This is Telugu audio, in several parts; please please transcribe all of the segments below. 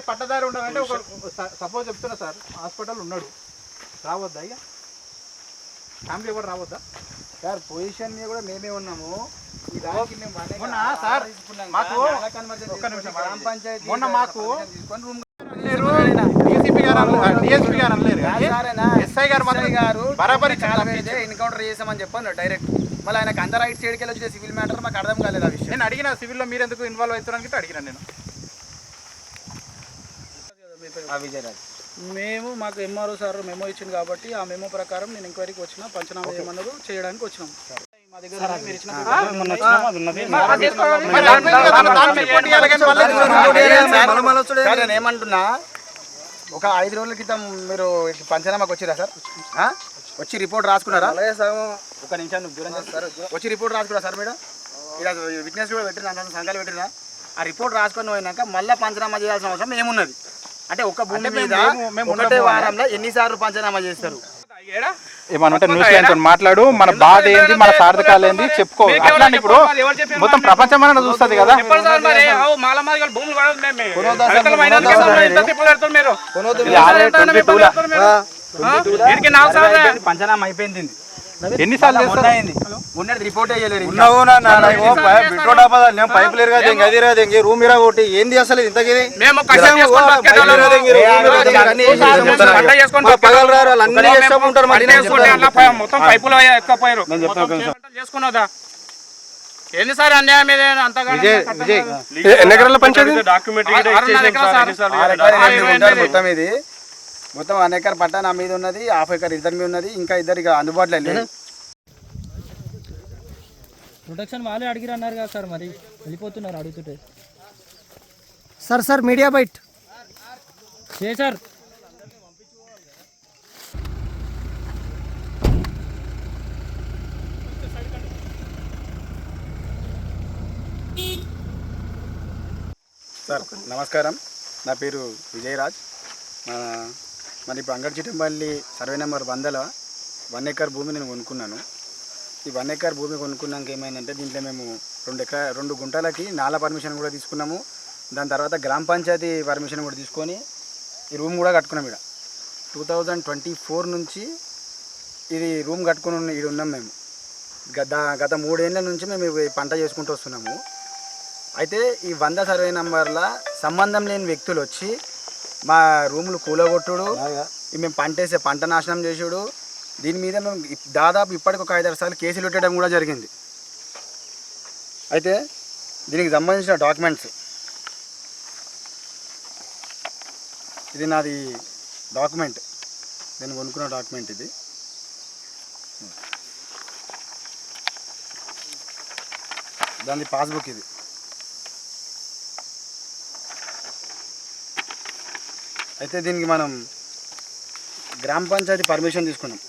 పట్టదారి ఉండాలంటే ఒక సపోజ్ చెప్తున్నా సార్, హాస్పిటల్ ఉన్నాడు, రావద్దా ఇక ఫ్యామిలీ కూడా రావద్దా సార్? పొజిషన్ మీద కూడా మేమే ఉన్నాము. మొన్న సార్ మాకు గ్రామ పంచాయతీ మొన్న మాకు డిఎస్పీ గారు అనలేరు, ఎస్ఐ గారు బరాబరి ఎన్కౌంటర్ చేసామని చెప్పాను డైరెక్ట్. మళ్ళీ ఆయనకు అంత రైట్ సైడ్కి వెళ్ళి వచ్చిన సివిల్ మ్యాటర్ మాకు అర్థం కాలేదు ఆ విషయం. నేను అడిగిన సివిల్లో మీరు ఎందుకు ఇన్వాల్వ్ అవుతారని అడిగిన నేను. విజయరాజ్ మేము మాకు ఎంఆర్ఓ సార్ మెమో ఇచ్చింది కాబట్టి ఆ మెమో ప్రకారం నేను ఎంక్వైరీకి వచ్చిన, పంచనామా ఏమన్నారు చేయడానికి వచ్చినాం. మా దగ్గర మీరు ఇచ్చిన నేను ఏమంటున్నా, ఒక 5 రోజుల క్రితం మీరు పంచనామాకి వచ్చిరా సార్? వచ్చి రిపోర్ట్ రాసుకున్నారా? ఒక నిమిషం దూరం చేస్తారు. వచ్చి రిపోర్ట్ రాసుకున్నారా సార్? మేడం ఇలా విట్నెస్ కూడా పెట్టినా, సంఘాలు పెట్టినా, ఆ రిపోర్ట్ రాసుకొని పోయినాక మళ్ళీ పంచనామా చేయాల్సిన అవసరం ఏమున్నది? అంటే ఒక భూమి మీద ఒకటే వారంలో ఎన్నిసార్లు పంచనామా చేస్తారు? ఏమనంటే న్యూస్ లైన్ మాట్లాడు, మన బాధ ఏంది, మన సార్థకాలు ఏంది చెప్పుకో. అట్లా ఇప్పుడు మొత్తం ప్రపంచం మన చూస్తుంది కదా. పంచనామా అయిపోయింది. ఎన్నిసార్లు ఉన్నది రిపోర్ట్ పైప్ లేరు కదా, అది రాదు, రూమ్ ఇరా కొట్టి ఏంది అసలు ఇంతకి పగలు రారు వాళ్ళు అన్ని చేసుకుంటారు. ఎన్నిసార్లు అన్యాయం ఎన్ని ఎకరాల పంచాయతీ మొత్తం ఇది మొత్తం 1 ఎకర్ పట్టా నా మీద ఉన్నది, 1/2 ఎకర్ ఇద్దరి మీద ఉన్నది, ఇంకా ఇద్దరికి అందుబాటులో లేదు. ప్రొటెక్షన్ వాళ్ళే అడిగిరు అన్నారు కదా సార్, మరి వెళ్ళిపోతున్నారు అడుగుతుంటే. Sir media byte sir sir నమస్కారం, నా పేరు విజయరాజ్. మరి ఇప్పుడు అంగడిచిటంపల్లి సర్వే నెంబర్ 100లో 1 ఎకర్ భూమి నేను కొనుక్కున్నాను. ఈ 1 ఎకర్ భూమి కొనుక్కున్నాక ఏమైందంటే దీంట్లో మేము 2 గుంటలకి నాలా పర్మిషన్ కూడా తీసుకున్నాము. దాని తర్వాత గ్రామ పంచాయతీ పర్మిషన్ కూడా తీసుకొని ఈ రూమ్ కూడా కట్టుకున్నాం. ఇక్కడ 2024 నుంచి ఇది రూమ్ కట్టుకుని ఇక్కడ ఉన్నాం మేము. గత 3 ఏళ్ళ నుంచి మేము పంట చేసుకుంటూ వస్తున్నాము. అయితే ఈ 100 సర్వే నెంబర్ల సంబంధం లేని వ్యక్తులు వచ్చి మా రూములు కూలగొట్టుడు, మేము పంట నాశనం చేసుడు, దీని మీద మేము దాదాపు ఇప్పటికి ఒక 5-6 సార్లు కేసులు పెట్టడం కూడా జరిగింది. అయితే దీనికి సంబంధించిన డాక్యుమెంట్స్, ఇది నాది డాక్యుమెంట్, నేను కొనుక్కున్న డాక్యుమెంట్ ఇది. దాని పాస్బుక్ ఇది. అయితే దీనికి మనం గ్రామ పంచాయతీ పర్మిషన్ తీసుకున్నాం.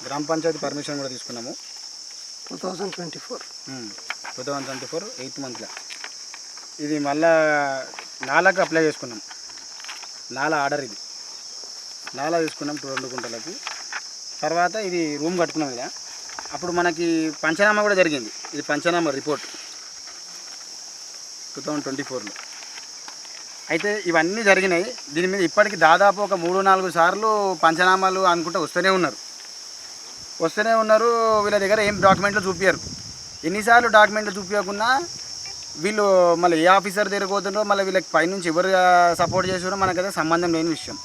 గ్రామ పంచాయతీ పర్మిషన్ కూడా తీసుకున్నాము 2024 8th మంత్లో. ఇది మళ్ళా నాలాకి అప్లై చేసుకున్నాం. నాలా ఆర్డర్ ఇది. నాలా తీసుకున్నాం 2 గుంటలకి. తర్వాత ఇది రూమ్ కట్టుకున్నాం కదా, అప్పుడు మనకి పంచనామా కూడా జరిగింది. ఇది పంచనామా రిపోర్ట్ 2024లో. అయితే ఇవన్నీ జరిగినాయి. దీని మీద ఇప్పటికి దాదాపు ఒక 3-4 సార్లు పంచనామాలు అనుకుంటే వస్తూనే ఉన్నారు. వీళ్ళ దగ్గర ఏం డాక్యుమెంట్లు చూపించారు. ఎన్నిసార్లు డాక్యుమెంట్లు చూపించకుండా వీళ్ళు మళ్ళీ ఏ ఆఫీసర్ దగ్గర పోతుండ్రో, మళ్ళీ వీళ్ళకి పైనుంచి ఎవరు సపోర్ట్ చేసారో మనకైతే సంబంధం లేని విషయం.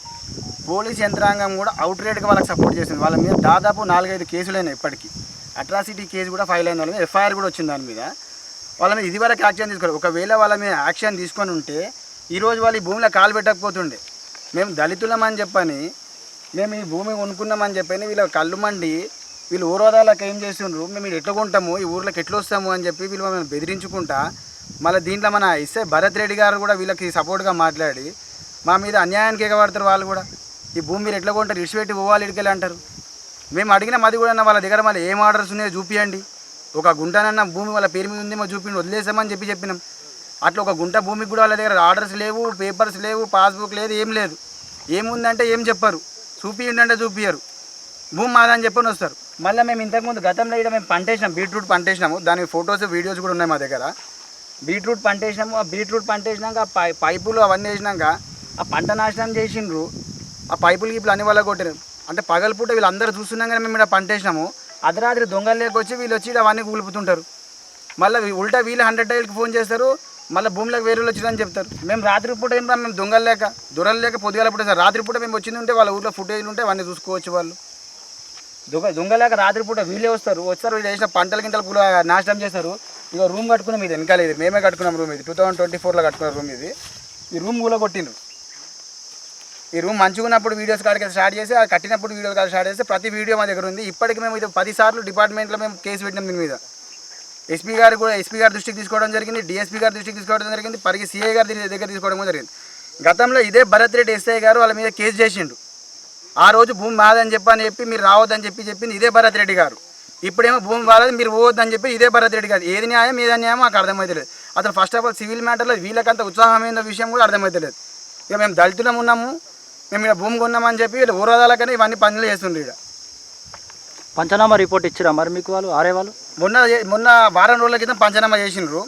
పోలీస్ యంత్రాంగం కూడా అవుట్రేట్గా వాళ్ళకి సపోర్ట్ చేసింది. వాళ్ళ మీద దాదాపు 4-5 కేసులైనాయి. ఇప్పటికీ అట్రాసిటీ కేసు కూడా ఫైల్ అయిన వాళ్ళ మీద ఎఫ్ఐఆర్ కూడా వచ్చింది. దాని మీద వాళ్ళ మీద ఇదివరకు యాక్షన్ తీసుకోవాలి. ఒకవేళ వాళ్ళ మీద యాక్షన్ తీసుకొని ఉంటే ఈరోజు వాళ్ళు ఈ భూమిలో కాలు పెట్టకపోతుండే. మేము దళితులమని చెప్పని, మేము ఈ భూమి కొనుక్కున్నామని చెప్పని వీళ్ళ కళ్ళు మండి వీళ్ళు ఊరోదాలకు ఏం చేస్తుండ్రు, మేము ఎట్లా కొంటాము, ఈ ఊర్లోకి ఎట్లా వస్తాము అని చెప్పి వీళ్ళు మనం బెదిరించుకుంటా, మళ్ళీ దీంట్లో మన ఎస్ఐ భరత్ రెడ్డి గారు కూడా వీళ్ళకి సపోర్ట్గా మాట్లాడి మా మీద అన్యాయానికి ఎగబడతారు. వాళ్ళు కూడా ఈ భూమి మీరు ఎట్లా కొంటారు, ఇడిచిపెట్టి పోవాలి ఇడికెళ్ళి అంటారు. మేము అడిగిన మాది కూడా వాళ్ళ దగ్గర మళ్ళీ ఏం ఆర్డర్స్ ఉన్నాయో చూపియండి, ఒక గుంటనన్న భూమి వాళ్ళ పేరు మీద ఉందేమో చూపిండి, వదిలేసామని చెప్పినాం. అట్లా ఒక గుంట భూమికి కూడా వాళ్ళ దగ్గర ఆర్డర్స్ లేవు, పేపర్స్ లేవు, పాస్బుక్ లేదు, ఏం లేదు. ఏముందంటే ఏం చెప్పరు, చూపియండి అంటే చూపియరు, భూమి మాదని చెప్పని వస్తారు. మళ్ళీ మేము ఇంతకుముందు గతంలో ఇక్కడ మేము పంటేసినాం, బీట్రూట్ పంటేసినాము. దాని ఫొటోస్ వీడియోస్ కూడా ఉన్నాయి మా దగ్గర. బీట్రూట్ పంట వేసినాము. ఆ బీట్రూట్ పంట వేసినాక పైపులు అవన్నీ వేసినాక ఆ పంట నాశనం చేసిండ్రు. ఆ పైపులకి ఇప్పుడు అన్ని వల్ల కొట్టారు. అంటే పగలపూట వీళ్ళందరూ చూస్తున్నాగానే మేము ఇక్కడ పంట వేసినాము. అర్ధరాత్రి దొంగలు లేకొచ్చి వీళ్ళు వచ్చి అవన్నీ కూలుపుతుంటారు. మళ్ళీ ఉల్టా వీళ్ళు 100 డైల్కి ఫోన్ చేస్తారు. మళ్ళీ భూమిలోకి వేరే వాళ్ళు వచ్చిందని చెప్తారు. మేము రాత్రిపూట ఏం మేము దొంగలు లేక దొరలు లేక పొద్దుగాల పూట సార్ రాత్రిపూట మేము వచ్చింది ఉంటే వాళ్ళ ఊళ్ళో ఫుటేజ్లు ఉంటే అవన్నీ చూసుకోవచ్చు. వాళ్ళు దొంగలేక రాత్రిపూట వీళ్ళే వస్తారు. వీళ్ళు వేసిన పంటల గింటలు కూడా నాశనం చేస్తారు. ఇక రూమ్ కట్టుకున్నాం. ఇది వెనకాల ఇది మేమే కట్టుకున్నాం రూమ్. ఇది 2024లో కట్టుకున్న రూమ్ ఇది. ఈ రూమ్ కూడా కొట్టిండ్రు. ఈ రూమ్ మంచిగా ఉన్నప్పుడు వీడియోస్ కాడికి స్టార్ట్ చేసి అది కట్టినప్పుడు వీడియోస్ కాడికి స్టార్ట్ చేస్తే ప్రతి వీడియో మా దగ్గర ఉంది. ఇప్పటికి మేము ఇది 10 సార్లు డిపార్ట్మెంట్లో మేము కేసు పెట్టినాం దీని మీద. ఎస్పీ గారు దృష్టికి తీసుకోవడం జరిగింది, డిఎస్పీ గారి దృష్టికి తీసుకోవడం జరిగింది, పరిగి సిఐ గారి దగ్గర తీసుకోవడం జరిగింది. గతంలో ఇదే భరత్ రెడ్డి ఎస్ఐ గారు వాళ్ళ మీద కేసు చేసిండు. ఆ రోజు భూమి మాదని చెప్పి మీరు రావద్దని చెప్పింది ఇదే భరత్ రెడ్డి గారు. ఇప్పుడేమో భూమి వాళ్ళది మీరు పోవద్దని చెప్పి ఇదే భరత్ రెడ్డి గారు. ఏది న్యాయం ఏది అన్యాయం మాకు అర్థమవుతలేదు. అసలు ఫస్ట్ ఆఫ్ ఆల్ సివిల్ మ్యాటర్లో వీళ్ళకంత ఉత్సాహమైన విషయం కూడా అర్థమవుతలేదు. ఇక మేము దళితులం ఉన్నాము, మేము ఇక్కడ భూమి కొన్నామని చెప్పి వీళ్ళు ఊరదాలకనే ఇవన్నీ పనులు చేస్తుండ్రు. ఇక్కడ పంచనామా రిపోర్ట్ ఇచ్చిరా మరి మీకు వాళ్ళు ఆరే వాళ్ళు? మొన్న వారం రోజుల క్రితం పంచనామా చేసిండ్రు.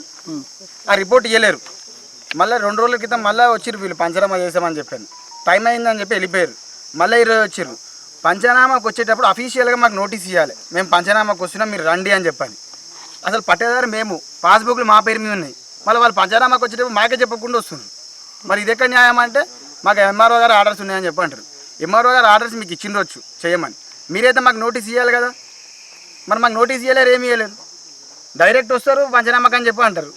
ఆ రిపోర్ట్ ఇవ్వలేరు. మళ్ళీ 2 రోజుల క్రితం మళ్ళీ వచ్చిర్రు వీళ్ళు పంచనామా చేసామని చెప్పాను. టైం అయిందని చెప్పి వెళ్ళిపోయారు. మళ్ళీ ఈరోజు వచ్చిర్రు. పంచనామాకు వచ్చేటప్పుడు అఫీషియల్గా మాకు నోటీస్ ఇవ్వాలి, మేము పంచనామాకు వస్తున్నాం మీరు రండి అని చెప్పండి. అసలు పట్టేదారు మేము, పాస్బుక్లు మా పేరు మీద ఉన్నాయి. మళ్ళీ వాళ్ళు పంచనామాకు వచ్చేటప్పుడు మాకే చెప్పకుండా వస్తుంది. మరి ఇది ఎక్కడ న్యాయం అంటే మాకు ఎంఆర్ఓ గారు ఆర్డర్స్ ఉన్నాయని చెప్పి అంటారు. ఎంఆర్ఓ గారు ఆర్డర్స్ మీకు ఇచ్చిండొచ్చు చేయమని, మీరైతే మాకు నోటీస్ ఇవ్వాలి కదా. మరి మాకు నోటీస్ ఇవ్వలేరు, ఏమి ఇవ్వలేరు. డైరెక్ట్ వస్తారు పంచనామాకు అని చెప్పి అంటారు.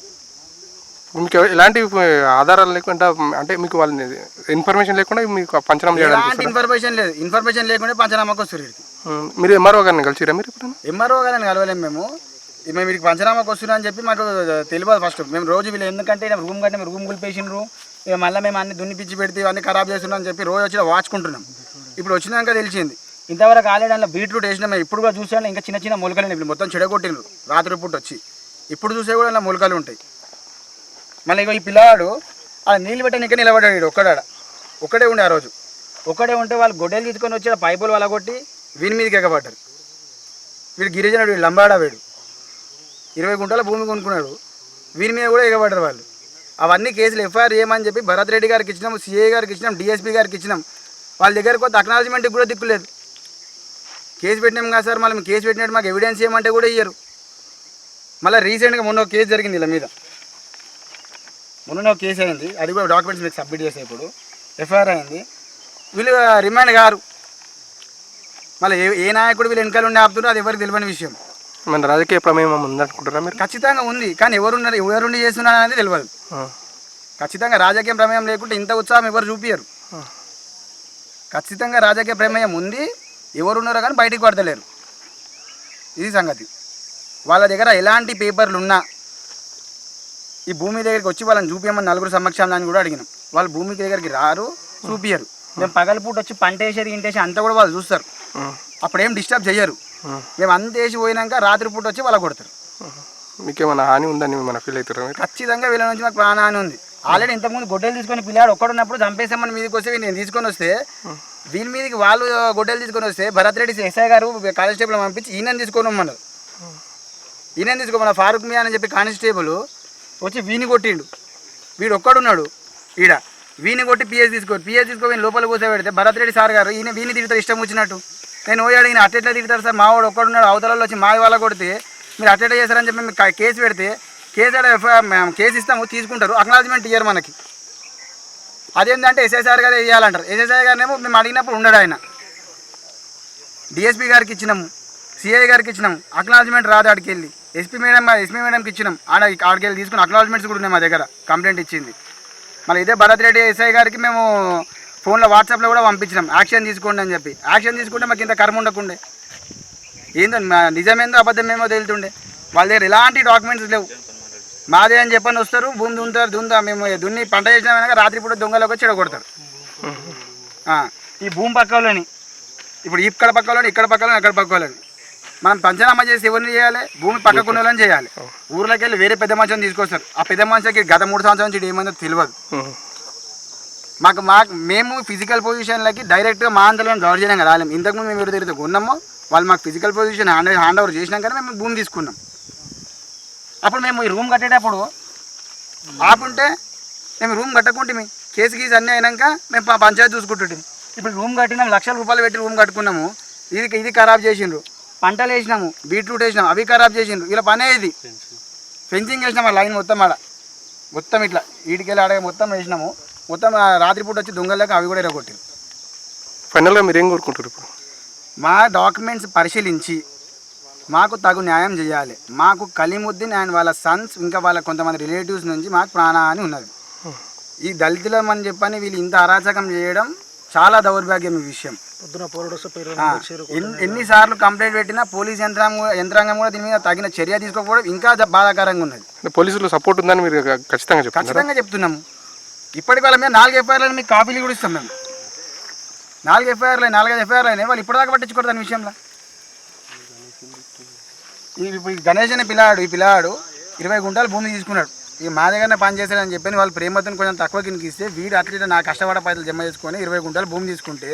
మీకు ఎలాంటి ఆధారాలు లేకుండా అంటే మీకు వాళ్ళని ఇన్ఫర్మేషన్ లేకుండా మీకు పంచనామా చేయడానికి ఎలాంటి ఇన్ఫర్మేషన్ లేదు. ఇన్ఫర్మేషన్ లేకుండా పంచనామాకు వస్తారు. మీరు ఎంఆర్ఓ గారిని కలిసిరా మీరు ఇప్పుడు? ఎంఆర్ఓ గారిని కలవలేము మేము వీడికి పంచనామాకు వస్తున్నా అని చెప్పి మాకు తెలియదు ఫస్ట్. మేము రోజు వీళ్ళు ఎందుకంటే రూమ్ కంటే రూమ్ గులిపేసిండ్రు. ఇక మళ్ళీ మేము అన్ని దున్నిపిచ్చి పెడితే ఇవన్నీ ఖరాబ్ చేస్తున్నాం అని చెప్పి రోజు వచ్చి వాచుకుంటున్నాం. ఇప్పుడు వచ్చినాక తెలిసింది ఇంతవరకు ఆల్రెడీ అందులో బీట్రూట్ వేసినా మేము ఇప్పుడు కూడా చూసాను. ఇంకా చిన్న చిన్న మొలకలు ఇప్పుడు మొత్తం చెడగొట్టిండ్రు రాత్రి పూట వచ్చి. ఇప్పుడు చూసే కూడా ఇలా మొలకలు ఉంటాయి. మళ్ళీ ఇక ఈ పిల్లవాడు అలా నీళ్ళు పెట్టడానికి నిలబడ్డాడు. ఒక్కడే ఉండే ఆ రోజు. ఒక్కడే ఉంటే వాళ్ళు గొడ్డలు తీసుకొని వచ్చి ఆ పైపులు వల్ల కొట్టి వీని మీదకి ఎగబడ్డారు. వీడు గిరిజనుడు, వీడు లంబాడా, వీడు 20 గుంటల భూమి కొనుక్కున్నాడు. వీరి మీద కూడా ఎగబడ్డారు వాళ్ళు. అవన్నీ కేసులు ఎఫ్ఐఆర్ చేయమని చెప్పి భరత్ రెడ్డి గారికి ఇచ్చినాం, సిఐ గారికి ఇచ్చినాం, డిఎస్పీ గారికి ఇచ్చినాం. వాళ్ళ దగ్గర కొత్త అక్నాలజ్మెంట్కి కూడా దిక్కులేదు. కేసు పెట్టినాం కదా సార్, మళ్ళీ మేము కేసు పెట్టినట్టు మాకు ఎవిడెన్స్ చేయమంటే కూడా ఇయ్యరు. మళ్ళీ రీసెంట్గా మొన్న ఒక కేసు జరిగింది ఇలా మీద. మొన్న ఒక కేసు అయింది, అది కూడా డాక్యుమెంట్స్ మీకు సబ్మిట్ చేసే ఇప్పుడు ఎఫ్ఐఆర్ అయింది. వీళ్ళు రిమాండ్ గారు. మళ్ళీ ఏ నాయకుడు వీళ్ళు వెనకాల ఉండి ఆపుతున్నారు అది ఎవరికి తెలియని విషయం. మన రాజకీయ ప్రమేయం ఉందనుకుంటారా మీరు? ఖచ్చితంగా ఉంది, కానీ ఎవరుండి చేస్తున్నారు అనేది తెలియదు. ఖచ్చితంగా రాజకీయ ప్రమేయం లేకుంటే ఇంత ఉత్సాహం ఎవరు చూపించరు. ఖచ్చితంగా రాజకీయ ప్రమేయం ఉంది, ఎవరున్నారో కానీ బయటికి పడతలేరు. ఇది సంగతి. వాళ్ళ దగ్గర ఎలాంటి పేపర్లు ఉన్నా ఈ భూమి దగ్గరికి వచ్చి వాళ్ళని చూపించమని 4 సమక్షంలో కూడా అడిగినాం. వాళ్ళు భూమి దగ్గరికి రారు, చూపించరు. మేము పగలపూట వచ్చి పంట వేసేది ఇంటేసి అంతా కూడా వాళ్ళు చూస్తారు. అప్పుడేం డిస్టర్బ్ చేయరు. మేము అంత వేసి పోయినాక రాత్రిపూట వచ్చి వాళ్ళ కొడతారు. మీకు ఏమైనా హాని ఉందని మన ఫీల్ అవుతారు? ఖచ్చితంగా వీళ్ళ నుంచి మాకు ప్రాణహాని ఉంది. ఆల్రెడీ ఇంతకుముందు గొడ్డలు తీసుకొని పిల్లాడు ఒక్కడున్నప్పుడు చంపేసామని మీదకి వస్తే నేను తీసుకొని వస్తే వీళ్ళ మీదకి వాళ్ళు గొడ్డలు తీసుకొని వస్తే భరత్ రెడ్డి ఎస్ఐ గారు కానిస్టేబుల్ పంపించి ఈయన తీసుకొని రమ్మన్నారు. ఈయన తీసుకోమన్న ఫారూక్ మియా అని చెప్పి కానిస్టేబుల్ వచ్చి వీని కొట్టిండు. వీడు ఒక్కడున్నాడు ఈడ, వీని కొట్టి పిఎస్ తీసుకో లోపల కూర్చోబెడితే భరత్ రెడ్డి సార్ గారు వీని తిడతారు ఇష్టం వచ్చినట్టు. నేను పోయి అడిగిన అట్టెట్లా తిడతారు సార్, మా వాడు ఒక్కడున్నాడు అవతలలో వచ్చి మా వాళ్ళ కొడితే మీరు అట్టెట్లా చేస్తారని చెప్పి మేము కేసు పెడితే కేసు ఇస్తాము తీసుకుంటారు, అక్నాలజ్మెంట్ ఇయ్యరు మనకి. అదేంటంటే ఎస్ఐసార్ గారు ఇవ్వాలంటారు. ఎస్ఐసార్ గారినేమో మేము అడిగినప్పుడు ఉండడు ఆయన. డిఎస్పీ గారికి ఇచ్చినాము, సిఐ గారికి ఇచ్చినాం, అక్నాలజ్మెంట్ రాదు ఆడికి వెళ్ళి. ఎస్పీ మేడంకి ఇచ్చినాం, ఆడికి వెళ్ళి తీసుకుని అక్నాలజ్మెంట్స్ కూడా ఉన్నాయి మా దగ్గర, కంప్లైంట్ ఇచ్చింది. మళ్ళీ ఇదే భరత్ రెడ్డి ఎస్ఐ గారికి మేము ఫోన్లో వాట్సాప్లో కూడా పంపించినాం యాక్షన్ తీసుకోండి అని చెప్పి. యాక్షన్ తీసుకుంటే మాకు ఇంత కర్మ ఉండకుండే. ఏందో నిజమేందో అబద్ధమేమో తేలుతుండే. వాళ్ళ దగ్గర ఎలాంటి డాక్యుమెంట్స్ లేవు. మాదే అని చెప్పని వస్తారు, భూమి దుంతా మేము దున్ని పంట చేసినా రాత్రిపూట దొంగలకు వచ్చి చెడగొడతారు. ఈ భూమి పక్కలోని ఇప్పుడు ఇక్కడ పక్కలోని ఇక్కడ పక్కలోని అక్కడ పక్కలోని మనం పంచనామా చేసి ఎవరిని చేయాలి? భూమి పక్కకున్న వాళ్ళని చేయాలి. ఊర్లోకి వెళ్ళి వేరే పెద్ద మనుషులను తీసుకొస్తారు. ఆ పెద్ద మనిషికి గత 3 సంవత్సరాల నుంచి ఏమైందో తెలియదు. మేము ఫిజికల్ పొజిషన్లకి డైరెక్ట్గా మా అంతలో దౌర్జన్యంగా రాలేము. ఇంతకుముందు మేము ఎవరు తిరిగితే కొన్నామో వాళ్ళు మాకు ఫిజికల్ పొజిషన్ హ్యాండ్ ఓవర్ చేసినాకనే మేము భూమి తీసుకున్నాం. అప్పుడు మేము ఈ రూమ్ కట్టేటప్పుడు ఆపుంటే మేము రూమ్ కట్టకుంటే కేసు గీసు అన్నీ అయినాక మేము పంచాయతీ చూసుకుంటుంటాం. ఇప్పుడు రూమ్ కట్టినాము, లక్షల రూపాయలు పెట్టి రూమ్ కట్టుకున్నాము, ఇది ఖరాబ్ చేసిండ్రు. పంటలు వేసినాము, బీట్రూట్ వేసినాము, అవి ఖరాబ్ చేసిండ్రు. ఇలా పనే ఇది ఫెన్సింగ్ వేసినాము, ఆ లైన్ మొత్తం ఇట్లా ఈడికెళ్ళి ఆడ మొత్తం వేసినాము. మొత్తం రాత్రిపూట వచ్చి దొంగలకి అవి కూడా ఎరగొట్టారు. ఫైనల్గా మీరు ఏం కోరుకుంటారు ఇప్పుడు? మా డాక్యుమెంట్స్ పరిశీలించి మాకు తగు న్యాయం చేయాలి. మాకు కలీముద్దీన్ అండ్ వాళ్ళ సన్స్ ఇంకా వాళ్ళ కొంతమంది రిలేటివ్స్ నుంచి మాకు ప్రాణహాని ఉన్నది. ఈ దళితులం అని చెప్పని వీళ్ళు ఇంత అరాచకం చేయడం చాలా దౌర్భాగ్యం ఈ విషయం. ఎన్నిసార్లు కంప్లైంట్ పెట్టినా పోలీస్ యంత్రాంగం కూడా దీని మీద తగిన చర్య తీసుకోకపోవడం ఇంకా బాధాకరంగా ఉన్నది. పోలీసులు సపోర్ట్ ఉందని మీరు ఖచ్చితంగా చెప్తున్నాము. ఇప్పటికి వాళ్ళ మీద 4 ఎఫ్ఐఆర్లు మీకు కాపీలు కూడా ఇస్తాం మేము. 4 ఎఫ్ఐఆర్లు 4-5 ఎఫ్ఐఆర్లు అయినాయి. వాళ్ళు ఇప్పటిదాకా పట్టించుకోరు దాని విషయంలో. ఇప్పుడు గణేష్ అనే ఈ పిల్లాడు 20 గుంటలు భూమి తీసుకున్నాడు. ఇక మా దగ్గరనే పని చేశాడని చెప్పి వాళ్ళు ప్రేమతో కొంచెం తక్కువ కిందకి ఇస్తే వీడు అట్లా నా కష్టపడ పైసలు జమ చేసుకొని 20 గుంటలు భూమి తీసుకుంటే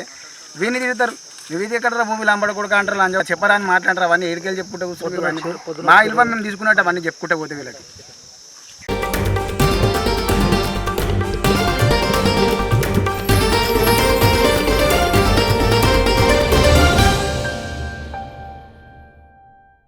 వీడిని తిరుగుతారు. నువ్వు ఇది ఎక్కడ భూమి లంబడకూడక అంటారు, అని చెప్పరా అని మాట్లాడతారు. అవన్నీ ఏడికెళ్ళి చెప్పుకుంటూ కూర్చొని మా ఇల్లు మేము తీసుకున్నట్టు అవన్నీ చెప్పుకుంటూ పోతే వీళ్ళకి